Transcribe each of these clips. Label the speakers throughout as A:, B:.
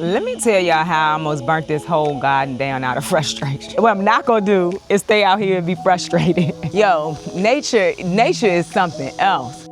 A: Let me tell y'all how I almost burnt this whole garden down out of frustration. What I'm not gonna do is stay out here and be frustrated. Yo, nature is something else.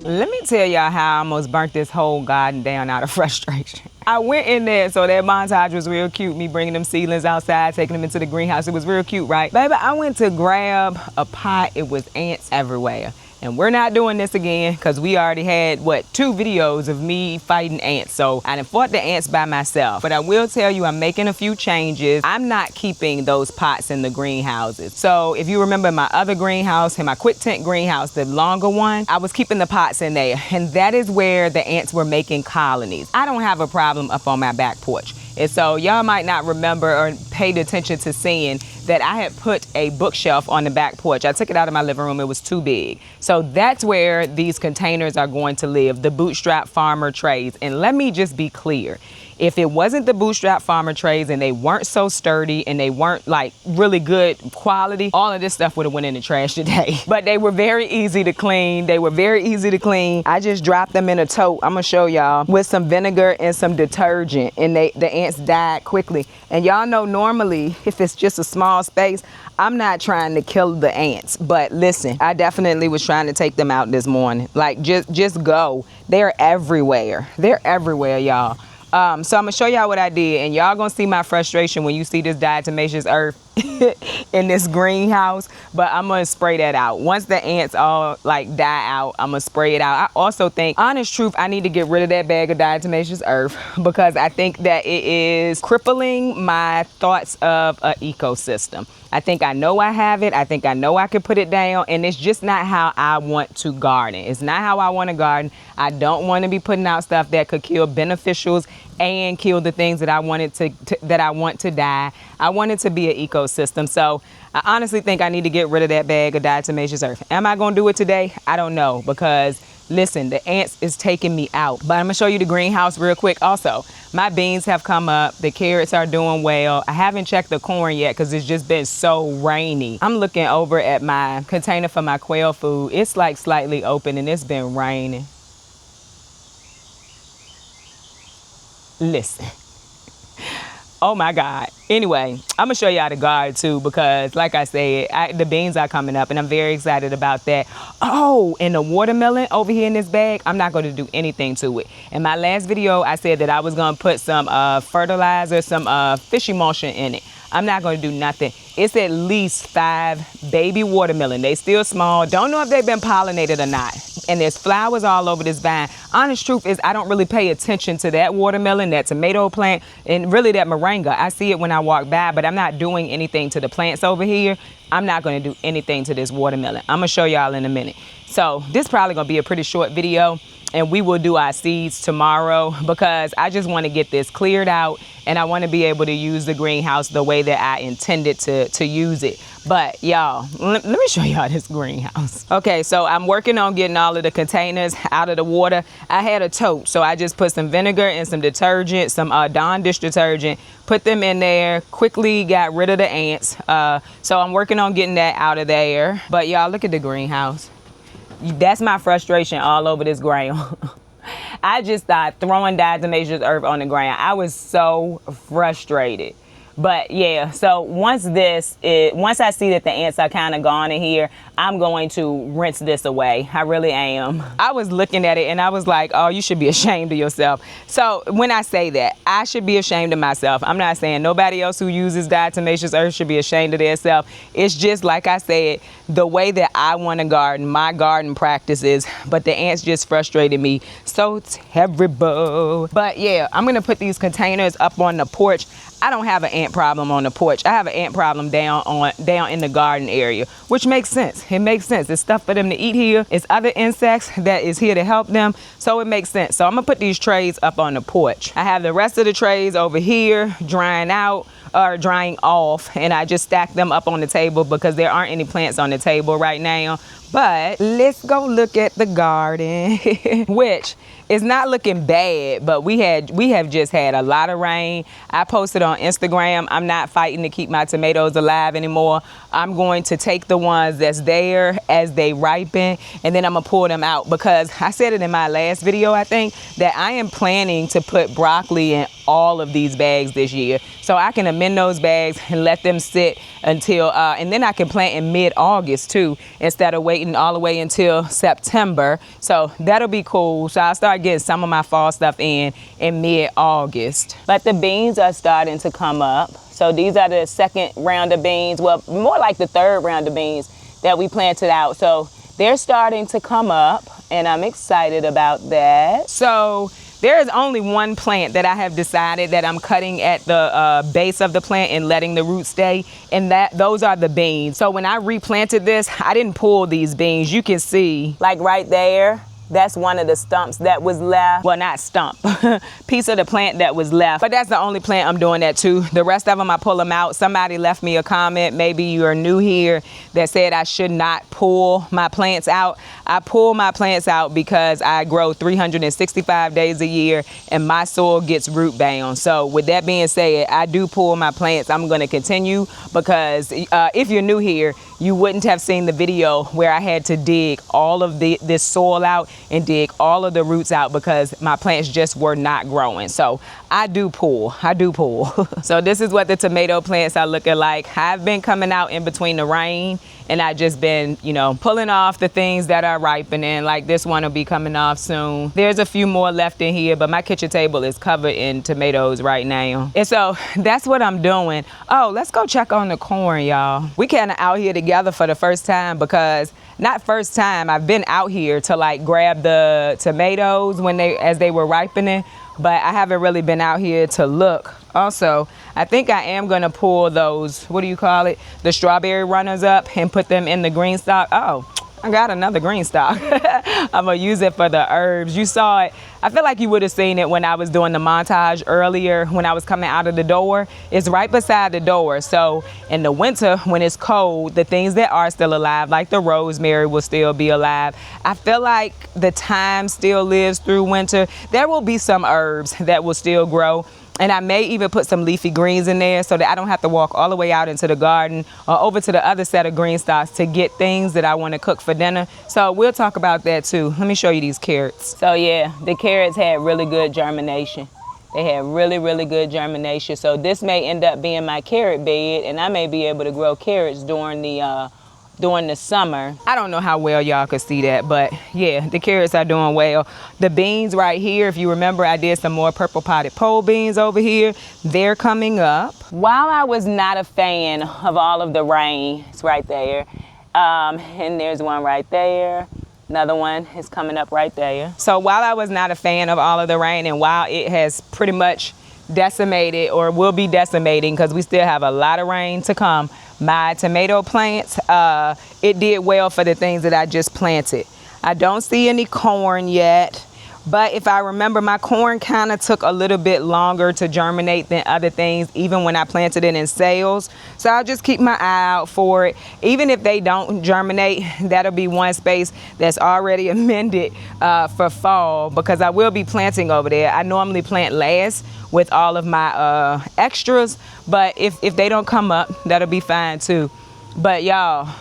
A: Let me tell y'all how I almost burnt this whole garden down out of frustration. I went in there, so that montage was real cute, me bringing them seedlings outside, taking them into the greenhouse. It was real cute, right? Baby, I went to grab a pot. It was ants everywhere. And we're not doing this again because we already had, 2 videos of me fighting ants. So I done fought the ants by myself. But I will tell you, I'm making a few changes. I'm not keeping those pots in the greenhouses. So if you remember my other greenhouse, in my quick tent greenhouse, the longer one, I was keeping the pots in there. And that is where the ants were making colonies. I don't have a problem up on my back porch. And so y'all might not remember or paid attention to seeing that I had put a bookshelf on the back porch. I took it out of my living room. It was too big. So that's where these containers are going to live, the Bootstrap Farmer trays. And let me just be clear. If it wasn't the Bootstrap Farmer trays and they weren't so sturdy and they weren't like really good quality, all of this stuff would have went in the trash today. But they were very easy to clean. I just dropped them in a tote. I'm gonna show y'all with some vinegar and some detergent, and the ants died quickly. And y'all know normally if it's just a small space, I'm not trying to kill the ants, but listen, I definitely was trying to take them out this morning. Like just go. They're everywhere. They're everywhere, y'all. So I'm gonna show y'all what I did, and y'all gonna see my frustration when you see this diatomaceous earth in this greenhouse, but I'm gonna spray that out. Once the ants all like die out, I'm gonna spray it out. I also think, honest truth, I need to get rid of that bag of diatomaceous earth because I think that it is crippling my thoughts of an ecosystem. I think I know I have it. I think I know I could put it down, and it's just not how I want to garden. It's not how I want to garden. I don't want to be putting out stuff that could kill beneficials and kill the things that I wanted that I want to die. I want it to be an ecosystem. So I honestly think I need to get rid of that bag of diatomaceous earth. Am I going to do it today? I don't know, because listen, the ants is taking me out. But I'm gonna show you the greenhouse real quick. Also, my beans have come up. The carrots are doing well. I haven't checked the corn yet because it's just been so rainy. I'm looking over at my container for my quail food. It's like slightly open and it's been raining. Listen. Oh my God. Anyway, I'm gonna show y'all the garden too, because like I said, the beans are coming up and I'm very excited about that. Oh, and the watermelon over here in this bag, I'm not gonna do anything to it. In my last video, I said that I was gonna put some fertilizer, some fish emulsion in it. I'm not gonna do nothing. It's at least 5 baby watermelon. They still small. Don't know if they've been pollinated or not. And there's flowers all over this vine. Honest truth is I don't really pay attention to that watermelon, that tomato plant, and really that moringa. I see it when I walk by, but I'm not doing anything to the plants over here. I'm not gonna do anything to this watermelon. I'm gonna show y'all in a minute. So this probably gonna be a pretty short video, and we will do our seeds tomorrow because I just want to get this cleared out and I want to be able to use the greenhouse the way that I intended to use it. But y'all, let me show y'all this greenhouse. Okay, so I'm working on getting all of the containers out of the water. I had a tote, so I just put some vinegar and some detergent, some Dawn dish detergent, put them in there, quickly got rid of the ants. So I'm working on getting that out of there. But y'all, look at the greenhouse. That's my frustration all over this ground. I just started throwing diatomaceous earth on the ground. I was so frustrated. But yeah, so once I see that the ants are kind of gone in here, I'm going to rinse this away. I really am. I was looking at it and I was like, oh, you should be ashamed of yourself. So when I say that, I should be ashamed of myself. I'm not saying nobody else who uses diatomaceous earth should be ashamed of themselves. It's just like I said, the way that I want to garden, my garden practices, but the ants just frustrated me so terrible. But yeah, I'm gonna put these containers up on the porch. I don't have an ant problem on the porch. I have an ant problem down in the garden area, which makes sense. It makes sense. There's stuff for them to eat here. It's other insects that is here to help them. So it makes sense. So I'm gonna put these trays up on the porch. I have the rest of the trays over here drying out or drying off, and I just stack them up on the table because there aren't any plants on the table right now. But let's go look at the garden, which is not looking bad, but we have just had a lot of rain. I posted on Instagram, I'm not fighting to keep my tomatoes alive anymore. I'm going to take the ones that's there as they ripen, and then I'm gonna pull them out, because I said it in my last video, I think, that I am planning to put broccoli in all of these bags this year. So I can amend those bags and let them sit until, and then I can plant in mid-August too, instead of waiting all the way until September. So that'll be cool. So I'll start getting some of my fall stuff in mid-August. But the beans are starting to come up. So these are the second round of beans, well, more like the third round of beans that we planted out. So they're starting to come up, and I'm excited about that. So there is only one plant that I have decided that I'm cutting at the base of the plant and letting the roots stay, and those are the beans. So when I replanted this, I didn't pull these beans. You can see, like right there, that's one of the stumps that was left. Well, not stump, piece of the plant that was left. But that's the only plant I'm doing that to. The rest of them, I pull them out. Somebody left me a comment, maybe you are new here, that said I should not pull my plants out. I pull my plants out because I grow 365 days a year and my soil gets root bound. So with that being said, I do pull my plants. I'm gonna continue, because if you're new here, you wouldn't have seen the video where I had to dig all of this soil out and dig all of the roots out because my plants just were not growing. So I do pull. So this is what the tomato plants are looking like. I've been coming out in between the rain, and I just been, you know, pulling off the things that are ripening. Like this one will be coming off soon. There's a few more left in here, but my kitchen table is covered in tomatoes right now. And so that's what I'm doing. Oh, let's go check on the corn, y'all. We kind of out here together for the first time, because not first time, I've been out here to like grab the tomatoes as they were ripening, but I haven't really been out here to look. Also, I think I am gonna pull those, what do you call it? The strawberry runners up and put them in the Greenstock. Oh, I got another Greenstock. I'm gonna use it for the herbs. You saw it. I feel like you would have seen it when I was doing the montage earlier when I was coming out of the door. It's right beside the door. So in the winter, when it's cold, the things that are still alive, like the rosemary, will still be alive. I feel like the thyme still lives through winter. There will be some herbs that will still grow. And I may even put some leafy greens in there so that I don't have to walk all the way out into the garden or over to the other set of green stocks to get things that I want to cook for dinner. So we'll talk about that too. Let me show you these carrots. So yeah, the carrots had really good germination. They had really, really good germination. So this may end up being my carrot bed, and I may be able to grow carrots during the summer. I don't know how well y'all could see that, but yeah, the carrots are doing well. The beans right here, if you remember, I did some more purple potted pole beans over here. They're coming up. While I was not a fan of all of the rain, it's right there, and there's one right there. Another one is coming up right there. So while I was not a fan of all of the rain, and while it has pretty much decimated, or will be decimating, because we still have a lot of rain to come, my tomato plants, it did well for the things that I just planted. I don't see any corn yet, but if I remember, my corn kind of took a little bit longer to germinate than other things, even when I planted it in sales. So I'll just keep my eye out for it. Even if they don't germinate, that'll be one space that's already amended for fall, because I will be planting over there. I normally plant last with all of my extras, but if they don't come up, that'll be fine too. But y'all,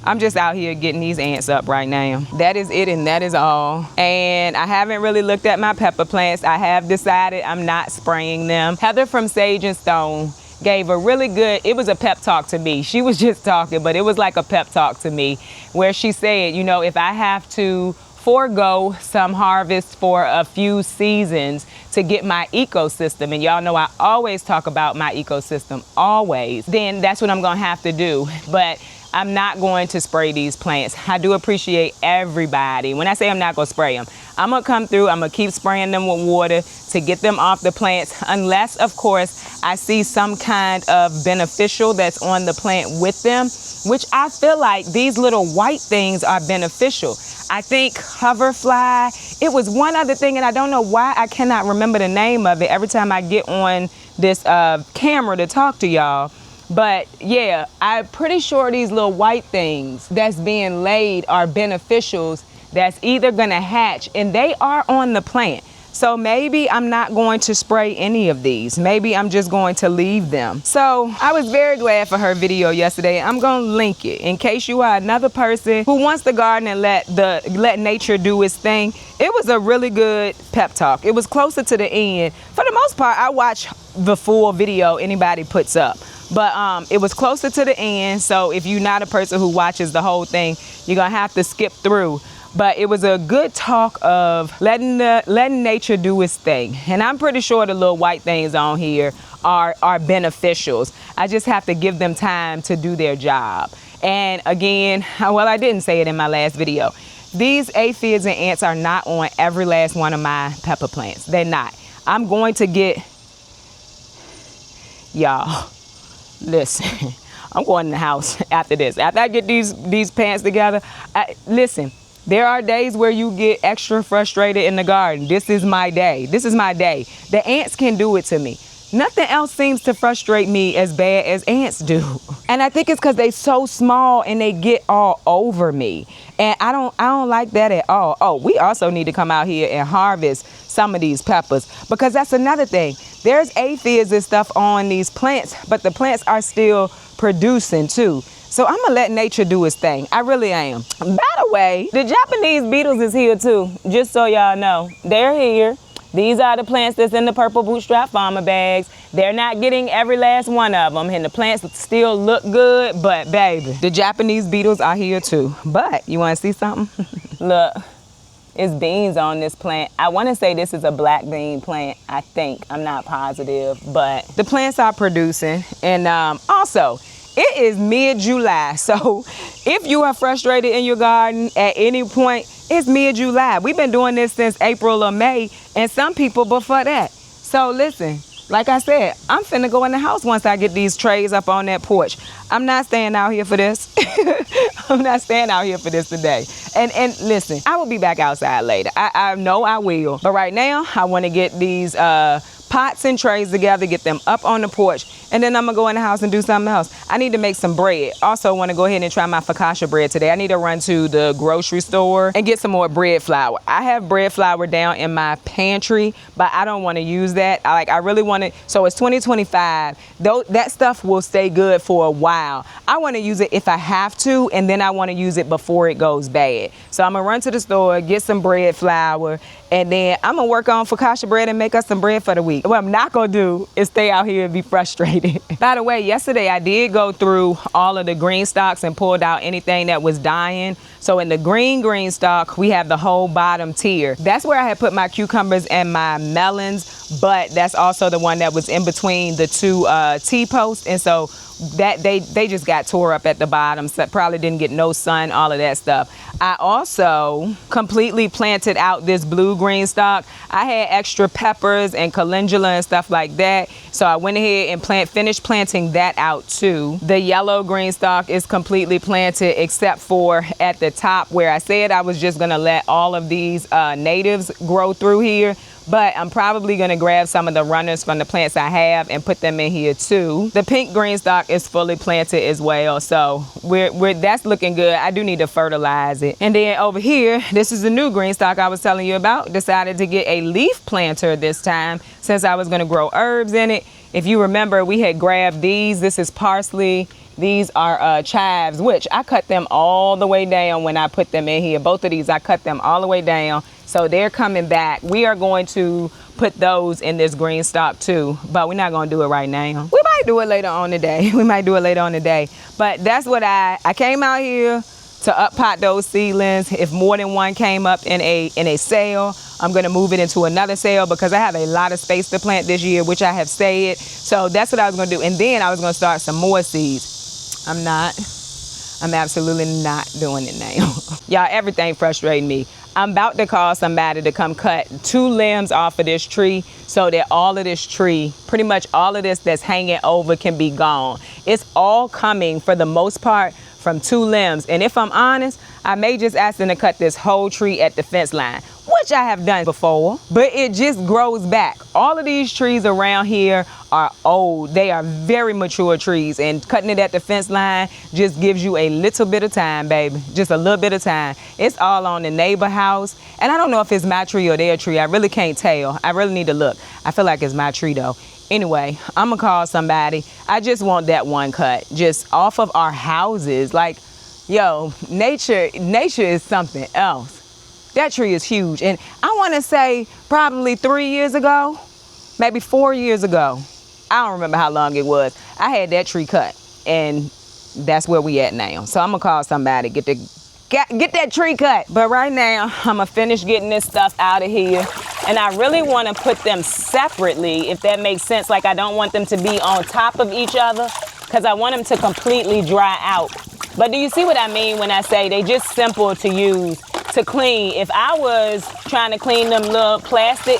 A: I'm just out here getting these ants up right now. That is it, and that is all. And I haven't really looked at my pepper plants. I have decided I'm not spraying them. Heather from Sage and Stone gave a really good, it was a pep talk to me. She was just talking, but it was like a pep talk to me, where she said, you know, if I have to forego some harvest for a few seasons to get my ecosystem, and y'all know I always talk about my ecosystem, always, then that's what I'm gonna have to do. But I'm not going to spray these plants. I do appreciate everybody. When I say I'm not gonna spray them, I'm gonna come through, I'm gonna keep spraying them with water to get them off the plants, unless of course I see some kind of beneficial that's on the plant with them, which I feel like these little white things are beneficial. I think hoverfly, it was one other thing, and I don't know why I cannot remember the name of it every time I get on this camera to talk to y'all. But yeah, I'm pretty sure these little white things that's being laid are beneficials that's either gonna hatch, and they are on the plant. So maybe I'm not going to spray any of these. Maybe I'm just going to leave them. So I was very glad for her video yesterday. I'm gonna link it in case you are another person who wants to garden and let nature do its thing. It was a really good pep talk. It was closer to the end. For the most part, I watch the full video anybody puts up. But it was closer to the end. So if you're not a person who watches the whole thing, you're gonna have to skip through. But it was a good talk of letting nature do its thing. And I'm pretty sure the little white things on here are beneficials. I just have to give them time to do their job. And again, well, I didn't say it in my last video. These aphids and ants are not on every last one of my pepper plants. They're not. I'm going to get, y'all, listen, I'm going in the house after this. After I get these plants together, listen. There are days where you get extra frustrated in the garden. This is my day. This is my day. The ants can do it to me. Nothing else seems to frustrate me as bad as ants do. And I think it's because they're so small and they get all over me. And I don't like that at all. Oh, we also need to come out here and harvest some of these peppers, because that's another thing. There's aphids and stuff on these plants, but the plants are still producing too. So I'm gonna let nature do its thing. I really am. By the way, the Japanese beetles is here too, just so y'all know. They're here. These are the plants that's in the purple bootstrap farmer bags. They're not getting every last one of them, and the plants still look good, but baby, the Japanese beetles are here too. But you wanna see something? Look, it's beans on this plant. I wanna say this is a black bean plant, I think. I'm not positive, but the plants are producing. And also, it is mid-July, so if you are frustrated in your garden at any point, it's mid-July. We've been doing this since April or May, and some people before that. So listen, like I said, I'm finna go in the house once I get these trays up on that porch. I'm not staying out here for this. I'm not staying out here for this today. And listen, I will be back outside later. I know I will. But right now, I wanna get these pots and trays together, get them up on the porch, and then I'm gonna go in the house and do something else. I need to make some bread. Also want to go ahead and try my focaccia bread today. I need to run to the grocery store and get some more bread flour. I have bread flour down in my pantry, but I don't want to use that. I really want to, so it's 2025. Though that stuff will stay good for a while. I want to use it if I have to, and then I want to use it before it goes bad. So I'm gonna run to the store, get some bread flour, and then I'm gonna work on focaccia bread and make us some bread for the week. What I'm not gonna do is stay out here and be frustrated. By the way, yesterday I did go through all of the Greenstocks and pulled out anything that was dying. So in the Greenstock, we have the whole bottom tier. That's where I had put my cucumbers and my melons, but that's also the one that was in between the two T-posts. And so that they just got tore up at the bottom, so probably didn't get no sun, all of that stuff. I also completely planted out this blue Greenstock. I had extra peppers and calendula and stuff like that, so I went ahead and finished planting that out too. The yellow Greenstock is completely planted except for at the top where I said I was just gonna let all of these natives grow through here. But I'm probably gonna grab some of the runners from the plants I have and put them in here too. The pink Greenstock is fully planted as well, so that's looking good. I do need to fertilize it. And then over here, this is the new Greenstock I was telling you about. Decided to get a leaf planter this time since I was gonna grow herbs in it. If you remember, we had grabbed these. This is parsley. These are chives, which I cut them all the way down when I put them in here. Both of these, I cut them all the way down. So they're coming back. We are going to put those in this Greenstock too, but we're not gonna do it right now. We might do it later on today. We might do it later on today. But that's what I came out here to up pot those seedlings. If more than one came up in a sale, I'm gonna move it into another sale because I have a lot of space to plant this year, which I have said. So that's what I was gonna do. And then I was gonna start some more seeds. I'm absolutely not doing it now. Y'all, everything frustrating me. I'm about to call somebody to come cut 2 limbs off of this tree so that all of this tree, pretty much all of this that's hanging over, can be gone. It's all coming for the most part from 2 limbs. And if I'm honest, I may just ask them to cut this whole tree at the fence line, which I have done before, but it just grows back. All of these trees around here are old. They are very mature trees, and cutting it at the fence line just gives you a little bit of time, baby. Just a little bit of time. It's all on the neighbor house, and I don't know if it's my tree or their tree. I really can't tell. I really need to look. I feel like it's my tree though. Anyway, I'm gonna call somebody. I just want that one cut just off of our houses. Like, yo, nature is something else. That tree is huge, and I want to say probably 3 years ago, maybe 4 years ago. I don't remember how long it was. I had that tree cut, and that's where we at now. So I'm gonna call somebody, get that tree cut. But right now, I'm gonna finish getting this stuff out of here. And I really want to put them separately, if that makes sense. Like, I don't want them to be on top of each other, because I want them to completely dry out. But do you see what I mean when I say they just simple to use, to clean? If I was trying to clean them little plastic,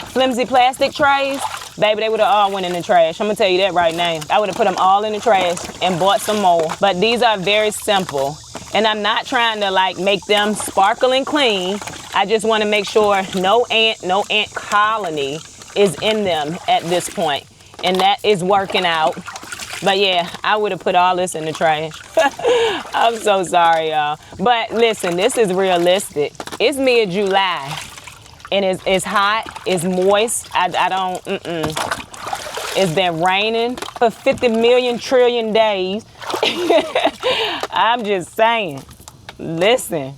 A: flimsy plastic trays, baby, they would have all went in the trash. I'm gonna tell you that right now. I would have put them all in the trash and bought some more. But these are very simple. And I'm not trying to like make them sparkling clean. I just want to make sure no ant colony is in them at this point. And that is working out. But yeah, I would have put all this in the trash. I'm so sorry, y'all. But listen, this is realistic. It's mid-July. And it's hot, it's moist. It's been raining for 50 million trillion days. I'm just saying, listen.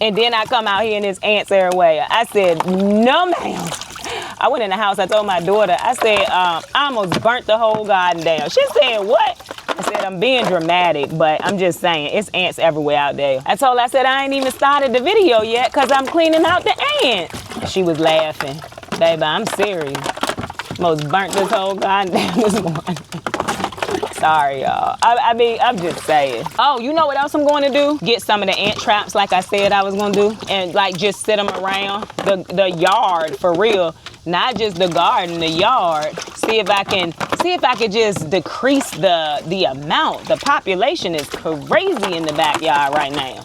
A: And then I come out here and there's ants everywhere. I said, no ma'am. I went in the house, I told my daughter, I said, I almost burnt the whole garden down. She said, what? I said, I'm being dramatic, but I'm just saying, it's ants everywhere out there. I told her, I said, I ain't even started the video yet because I'm cleaning out the ants. She was laughing. Baby, I'm serious. Most burnt this whole garden down this morning. Sorry, y'all. I mean, I'm just saying. Oh, you know what else I'm going to do? Get some of the ant traps like I said I was going to do. And like just sit them around the yard for real. Not just the garden, the yard. See if I can just decrease the amount. The population is crazy in the backyard right now.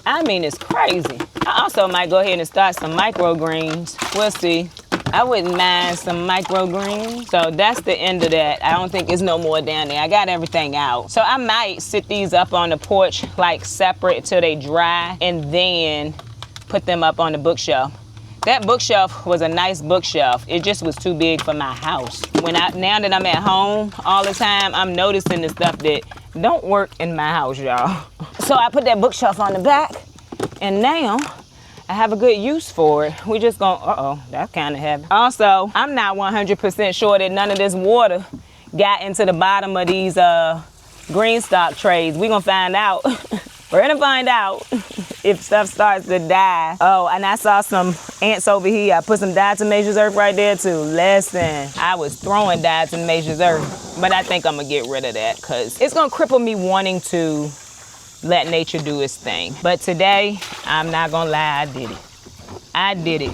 A: I mean, it's crazy. I also might go ahead and start some microgreens. We'll see. I wouldn't mind some microgreens. So that's the end of that. I don't think there's no more down there. I got everything out. So I might sit these up on the porch like separate till they dry and then put them up on the bookshelf. That bookshelf was a nice bookshelf. It just was too big for my house. Now that I'm at home all the time, I'm noticing the stuff that don't work in my house, y'all. So I put that bookshelf on the back, and now I have a good use for it. We just gonna, uh-oh, that's kind of heavy. Also, I'm not 100% sure that none of this water got into the bottom of these Greenstock trays. We gonna find out. We're gonna find out if stuff starts to die. Oh, and I saw some ants over here. I put some diatomaceous earth right there too. Listen, I was throwing diatomaceous earth, but I think I'm gonna get rid of that because it's gonna cripple me wanting to let nature do its thing. But today, I'm not gonna lie, I did it. I did it.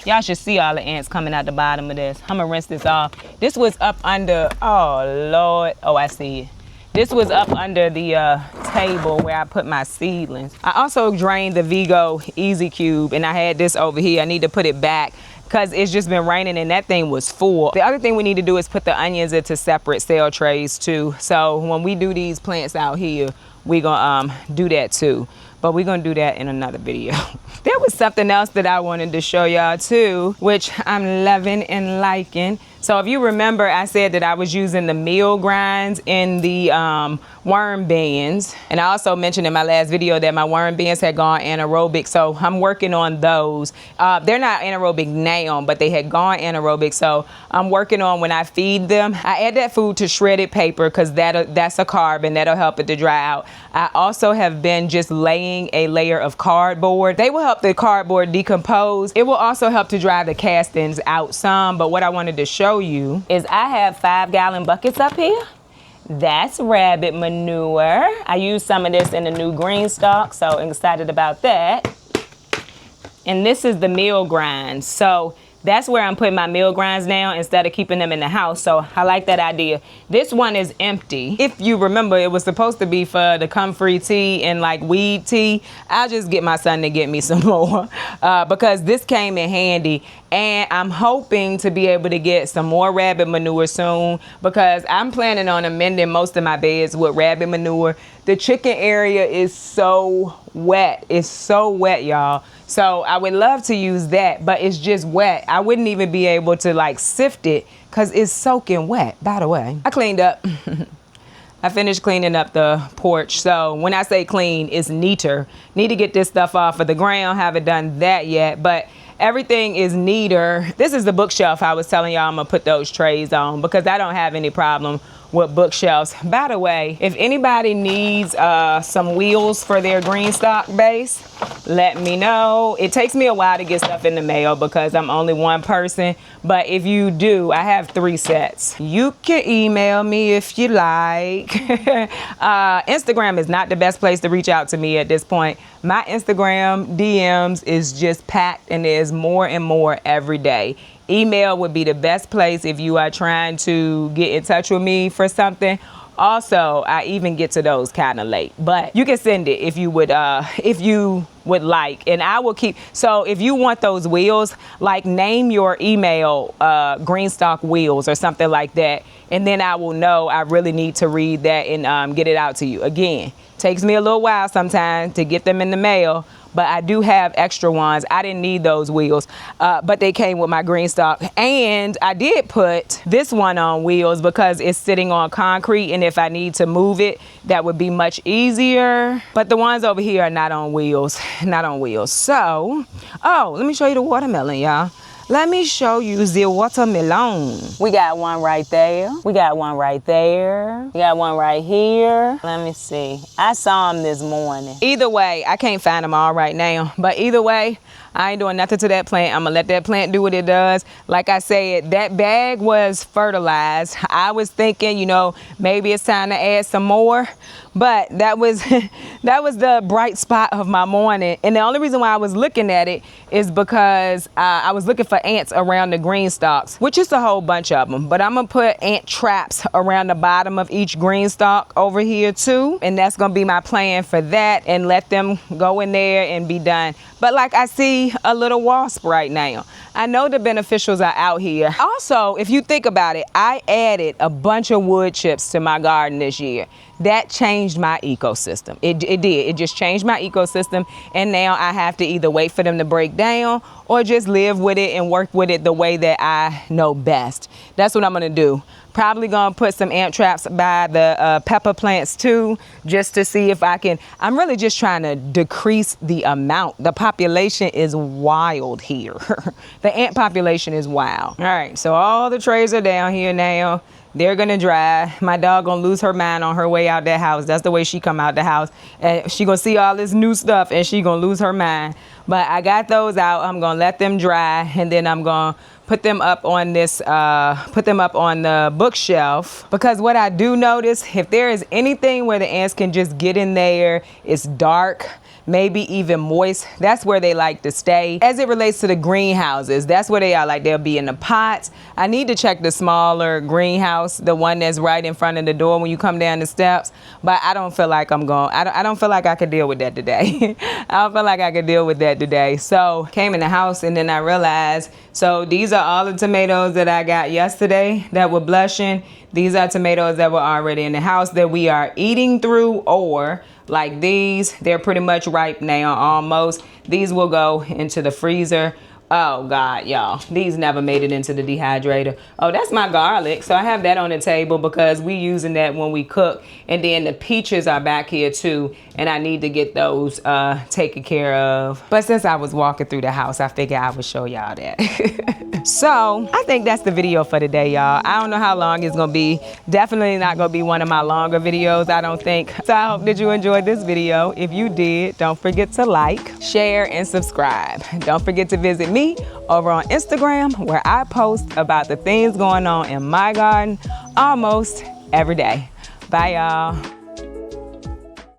A: Y'all should see all the ants coming out the bottom of this. I'm gonna rinse this off. This was up under, oh Lord. Oh, I see it. This was up under the table where I put my seedlings. I also drained the Vigo Easy Cube, and I had this over here. I need to put it back because it's just been raining and that thing was full. The other thing we need to do is put the onions into separate cell trays too. So when we do these plants out here, we're gonna do that too. But we're gonna do that in another video. There was something else that I wanted to show y'all too, which I'm loving and liking. So if you remember, I said that I was using the meal grinds in the worm bins. And I also mentioned in my last video that my worm bins had gone anaerobic. So I'm working on those. They're not anaerobic now, but they had gone anaerobic. So I'm working on when I feed them. I add that food to shredded paper because that's a carb and that'll help it to dry out. I also have been just laying a layer of cardboard. They will help the cardboard decompose. It will also help to dry the castings out some. But what I wanted to show you is I have 5-gallon buckets up here. That's rabbit manure. I used some of this in the new Greenstock, so I'm excited about that. And this is the meal grind. So that's where I'm putting my meal grinds now instead of keeping them in the house. So I like that idea. This one is empty. If you remember, it was supposed to be for the comfrey tea and like weed tea. I'll just get my son to get me some more because this came in handy. And I'm hoping to be able to get some more rabbit manure soon because I'm planning on amending most of my beds with rabbit manure. The chicken area is so wet. It's so wet, y'all. So I would love to use that, but it's just wet. I wouldn't even be able to like sift it because it's soaking wet. By the way, I cleaned up. I finished cleaning up the porch. So when I say clean, it's neater. Need to get this stuff off of the ground. Haven't done that yet, but everything is neater. This is the bookshelf I was telling y'all I'm gonna put those trays on because I don't have any problem with bookshelves. By the way, if anybody needs some wheels for their Greenstock base, let me know. It takes me a while to get stuff in the mail because I'm only one person, but if you do, I have 3 sets. You can email me if you like. Instagram is not the best place to reach out to me at this point. My Instagram DMs is just packed and there's more and more every day. Email would be the best place if you are trying to get in touch with me for something. Also, I even get to those kind of late, but you can send it if you would like, and I will keep. So if you want those wheels, like name your email Greenstock wheels or something like that, and then I will know I really need to read that and get it out to you. Again, takes me a little while sometimes to get them in the mail, but I do have extra ones. I didn't need those wheels, but they came with my Greenstock. And I did put this one on wheels because it's sitting on concrete, and if I need to move it, that would be much easier. But the ones over here are not on wheels, not on wheels. So, oh, let me show you the watermelon, y'all. Let me show you the watermelon. We got one right there. We got one right there. We got one right here. Let me see. I saw them this morning. Either way, I can't find them all right now. But either way, I ain't doing nothing to that plant. I'm gonna let that plant do what it does. Like I said, that bag was fertilized. I was thinking, you know, maybe it's time to add some more. But that was that was the bright spot of my morning. And the only reason why I was looking at it is because I was looking for ants around the Greenstalks, which is a whole bunch of them. But I'm gonna put ant traps around the bottom of each Greenstalk over here too. And that's gonna be my plan for that, and let them go in there and be done. But like I see a little wasp right now. I know the beneficials are out here. Also, if you think about it, I added a bunch of wood chips to my garden this year. That changed my ecosystem. It did. It just changed my ecosystem. And now I have to either wait for them to break down or just live with it and work with it the way that I know best. That's what I'm gonna do. Probably gonna put some ant traps by the pepper plants too, just to see if I can. I'm really just trying to decrease the amount. The population is wild here. The ant population is wild. All right, so all the trays are down here now. They're gonna dry. My dog gonna lose her mind on her way out that house. That's the way she come out the house. And she gonna see all this new stuff and she gonna lose her mind. But I got those out. I'm gonna let them dry, and then I'm gonna put them up on this, put them up on the bookshelf. Because what I do notice, if there is anything where the ants can just get in there, it's dark, maybe even moist, that's where they like to stay. As it relates to the greenhouses, that's where they are. Like, they'll be in the pots. I need to check the smaller greenhouse, the one that's right in front of the door when you come down the steps. But I don't feel like I'm going, I don't feel like I could deal with that today. I don't feel like I could deal with that today. So came in the house and then I realized, so these are all the tomatoes that I got yesterday that were blushing. These are tomatoes that were already in the house that we are eating through, or like these, they're pretty much ripe now, almost. These will go into the freezer. Oh God, y'all, these never made it into the dehydrator. Oh, that's my garlic. So I have that on the table because we using that when we cook. And then the peaches are back here too, and I need to get those taken care of. But since I was walking through the house, I figured I would show y'all that. So I think that's the video for today, y'all. I don't know how long it's gonna be. Definitely not gonna be one of my longer videos, I don't think. So I hope that you enjoyed this video. If you did, don't forget to like, share, and subscribe. Don't forget to visit me over on Instagram, where I post about the things going on in my garden almost every day. Bye, y'all.